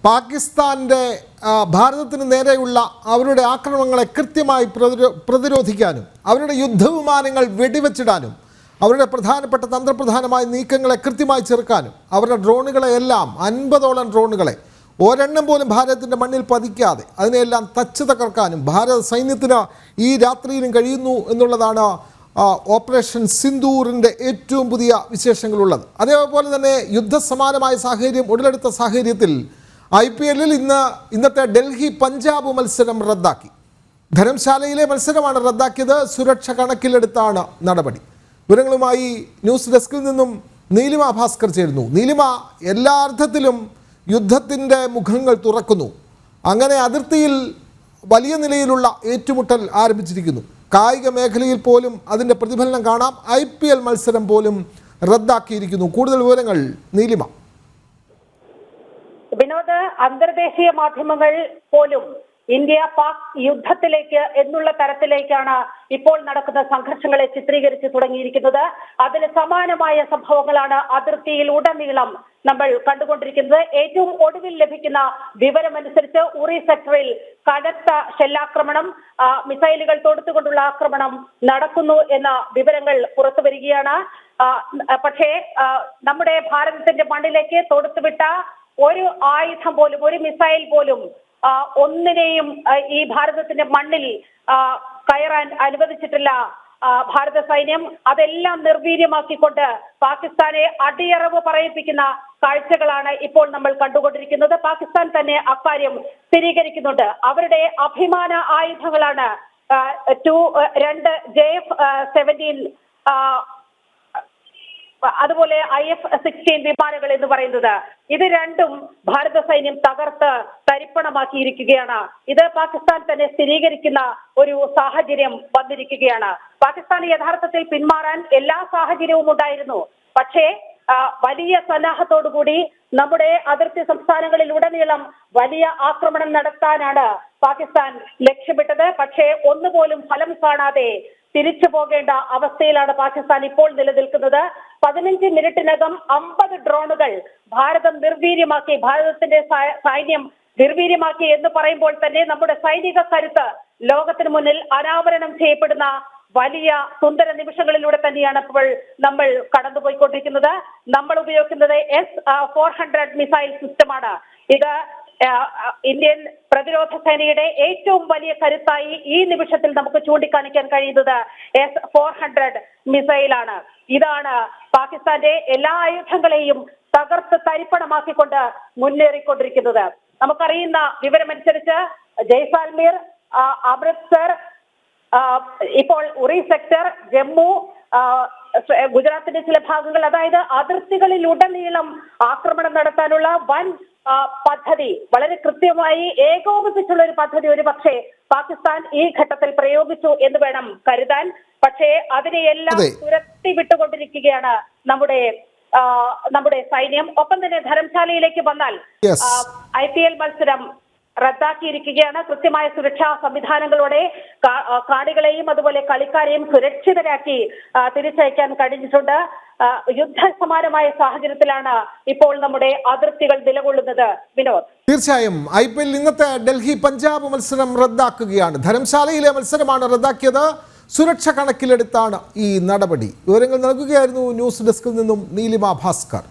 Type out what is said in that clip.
പാകിസ്ഥാൻ്റെ ഭാരതത്തിന് നേരെയുള്ള അവരുടെ ആക്രമണങ്ങളെ കൃത്യമായി പ്രതിരോധിക്കാനും അവരുടെ യുദ്ധവിമാനങ്ങൾ വെടിവെച്ചിടാനും അവരുടെ പ്രധാനപ്പെട്ട തന്ത്രപ്രധാനമായ നീക്കങ്ങളെ കൃത്യമായി ചെറുക്കാനും അവരുടെ ഡ്രോണുകളെയെല്ലാം 50ഓളം ഡ്രോണുകളെ ഒരെണ്ണം പോലും ഭാരതത്തിൻ്റെ മണ്ണിൽ പതിക്കാതെ അതിനെയെല്ലാം തച്ച് തകർക്കാനും ഭാരത സൈന്യത്തിന് ഈ രാത്രിയിലും കഴിയുന്നു എന്നുള്ളതാണ് ഓപ്പറേഷൻ സിന്ദൂറിൻ്റെ ഏറ്റവും പുതിയ വിശേഷങ്ങളുള്ളത്. അതേപോലെ തന്നെ യുദ്ധസമാനമായ സാഹചര്യം ഉടലെടുത്ത സാഹചര്യത്തിൽ IPL ഇന്നത്തെ ഡൽഹി പഞ്ചാബ് മത്സരം റദ്ദാക്കി. ധരംശാലയിലെ മത്സരമാണ് റദ്ദാക്കിയത്. സുരക്ഷ കണക്കിലെടുത്താണ് നടപടി. വിവരങ്ങളുമായി ന്യൂസ് ഡെസ്കിൽ നിന്നും നീലിമ ഭാസ്കർ ചേരുന്നു. നീലിമ, എല്ലാ അർത്ഥത്തിലും യുദ്ധത്തിൻ്റെ മുഖങ്ങൾ തുറക്കുന്നു. അങ്ങനെ അതിർത്തിയിൽ വലിയ നിലയിലുള്ള ഏറ്റുമുട്ടൽ ആരംഭിച്ചിരിക്കുന്നു. കായിക മേഖലയിൽ പോലും അതിൻ്റെ പ്രതിഫലനം കാണാം. IPL മത്സരം പോലും റദ്ദാക്കിയിരിക്കുന്നു. കൂടുതൽ വിവരങ്ങൾ നീലിമ. വിനോദ്, അന്തർദേശീയ മാധ്യമങ്ങൾ പോലും ഇന്ത്യ പാക് യുദ്ധത്തിലേക്ക് എന്നുള്ള തരത്തിലേക്കാണ് ഇപ്പോൾ നടക്കുന്ന സംഘർഷങ്ങളെ ചിത്രീകരിച്ച് തുടങ്ങിയിരിക്കുന്നത്. അതിന് സമാനമായ സംഭവങ്ങളാണ് അതിർത്തിയിൽ ഉടനീളം നമ്മൾ കണ്ടുകൊണ്ടിരിക്കുന്നത്. ഏറ്റവും ഒടുവിൽ ലഭിക്കുന്ന വിവരമനുസരിച്ച് ഉറി സെക്ടറിൽ കനത്ത ഷെല്ലാക്രമണം, മിസൈലുകൾ തൊടുത്തുകൊണ്ടുള്ള ആക്രമണം നടക്കുന്നു എന്ന വിവരങ്ങൾ പുറത്തു വരികയാണ്. പക്ഷേ നമ്മുടെ ഭാരതത്തിന്റെ മണ്ണിലേക്ക് തൊടുത്തുവിട്ട ഒരു ആയുധം പോലും, ഒരു മിസൈൽ പോലും ഒന്നിനെയും ഈ ഭാരതത്തിന്റെ മണ്ണിൽ കയറാൻ അനുവദിച്ചിട്ടില്ല ഭാരത സൈന്യം. അതെല്ലാം നിർവീര്യമാക്കിക്കൊണ്ട് പാകിസ്ഥാനെ അടിയറവ് പറയിപ്പിക്കുന്ന കാഴ്ചകളാണ് ഇപ്പോൾ നമ്മൾ കണ്ടുകൊണ്ടിരിക്കുന്നത്. പാകിസ്ഥാൻ തന്നെ അക്കാര്യം സ്ഥിരീകരിക്കുന്നുണ്ട്. അവരുടെ അഭിമാന ആയുധങ്ങളാണ് 2 JF-17 അതുപോലെ IF-16 വിമാനങ്ങൾ എന്ന് പറയുന്നത്. ഇത് രണ്ടും ഭാരത സൈന്യം തകർത്ത് തരിപ്പണമാക്കിയിരിക്കുകയാണ്. ഇത് പാകിസ്ഥാൻ തന്നെ സ്ഥിരീകരിക്കുന്ന ഒരു സാഹചര്യം വന്നിരിക്കുകയാണ്. പാകിസ്ഥാൻ യഥാർത്ഥത്തിൽ പിന്മാറാൻ എല്ലാ സാഹചര്യവും ഉണ്ടായിരുന്നു. പക്ഷേ വലിയ സന്നാഹത്തോടുകൂടി നമ്മുടെ അതിർത്തി സംസ്ഥാനങ്ങളിലുടനീളം വലിയ ആക്രമണം നടത്താനാണ് പാകിസ്ഥാൻ ലക്ഷ്യമിട്ടത്. പക്ഷേ ഒന്നുപോലും ഫലം കാണാതെ തിരിച്ചു പോകേണ്ട അവസ്ഥയിലാണ് പാകിസ്ഥാൻ ഇപ്പോൾ നിലനിൽക്കുന്നത്. 15 മിനിറ്റിനകം 50 ഡ്രോണുകൾ ഭാരതം നിർവീര്യമാക്കി, ഭാരതത്തിന്റെ സൈന്യം നിർവീര്യമാക്കി എന്ന് പറയുമ്പോൾ തന്നെ നമ്മുടെ സൈനിക കരുത്ത് ലോകത്തിന് മുന്നിൽ അനാവരണം ചെയ്യപ്പെടുന്ന വലിയ സുന്ദര നിമിഷങ്ങളിലൂടെ തന്നെയാണ് ഇപ്പോൾ നമ്മൾ കടന്നുപോയിക്കൊണ്ടിരിക്കുന്നത്. നമ്മൾ ഉപയോഗിക്കുന്നത് S-400 മിസൈൽ സിസ്റ്റമാണ്. ഇത് ഇന്ത്യൻ പ്രതിരോധ സേനയുടെ ഏറ്റവും വലിയ കരുത്തായി ഈ നിമിഷത്തിൽ നമുക്ക് ചൂണ്ടിക്കാണിക്കാൻ കഴിയുന്നത് S-400 മിസൈലാണ്. ഇതാണ് പാകിസ്ഥാന്റെ എല്ലാ ആയുധങ്ങളെയും തകർത്ത് തരിപ്പണമാക്കിക്കൊണ്ട് മുന്നേറിക്കൊണ്ടിരിക്കുന്നത്. നമുക്കറിയുന്ന വിവരമനുസരിച്ച് ജയ്സാൽമീർ, അമൃത്സർ, ഇപ്പോൾ ഉറി സെക്ടർ, ജമ്മു, ഗുജറാത്തിന്റെ ചില ഭാഗങ്ങൾ, അതായത് അതിർത്തികളിലുടനീളം ആക്രമണം നടത്താനുള്ള വൻ പദ്ധതി, വളരെ കൃത്യമായി ഏകോപിപ്പിച്ചുള്ള ഒരു പദ്ധതി ഒരു പക്ഷേ പാകിസ്ഥാൻ ഈ ഘട്ടത്തിൽ പ്രയോഗിച്ചു എന്ന് വേണം കരുതാൻ. പക്ഷേ അതിനെയെല്ലാം തുരത്തി വിട്ടുകൊണ്ടിരിക്കുകയാണ് നമ്മുടെ സൈന്യം. ഒപ്പം തന്നെ ധരംശാലയിലേക്ക് വന്നാൽ IPL മത്സരം റദ്ദാക്കിയിരിക്കുകയാണ്. കൃത്യമായ സുരക്ഷാ സംവിധാനങ്ങളോടെ കാണികളെയും അതുപോലെ കളിക്കാരെയും സുരക്ഷിതരാക്കി തിരിച്ചയക്കാൻ കഴിഞ്ഞിട്ടുണ്ട്. യുദ്ധസമാനമായ സാഹചര്യത്തിലാണ് ഇപ്പോൾ നമ്മുടെ അതിർത്തികൾ നിലകൊള്ളുന്നത്. വിനോദ്, തീർച്ചയായും IPL ഇന്നത്തെ ഡൽഹി പഞ്ചാബ് മത്സരം റദ്ദാക്കുകയാണ്. ധരംശാലയിലെ മത്സരമാണ് റദ്ദാക്കിയത്. സുരക്ഷ കണക്കിലെടുത്താണ് ഈ നടപടി. വിവരങ്ങൾ നൽകുകയായിരുന്നു ന്യൂസ് ഡെസ്കിൽ നിന്നും നീലിമ ഭാസ്കർ.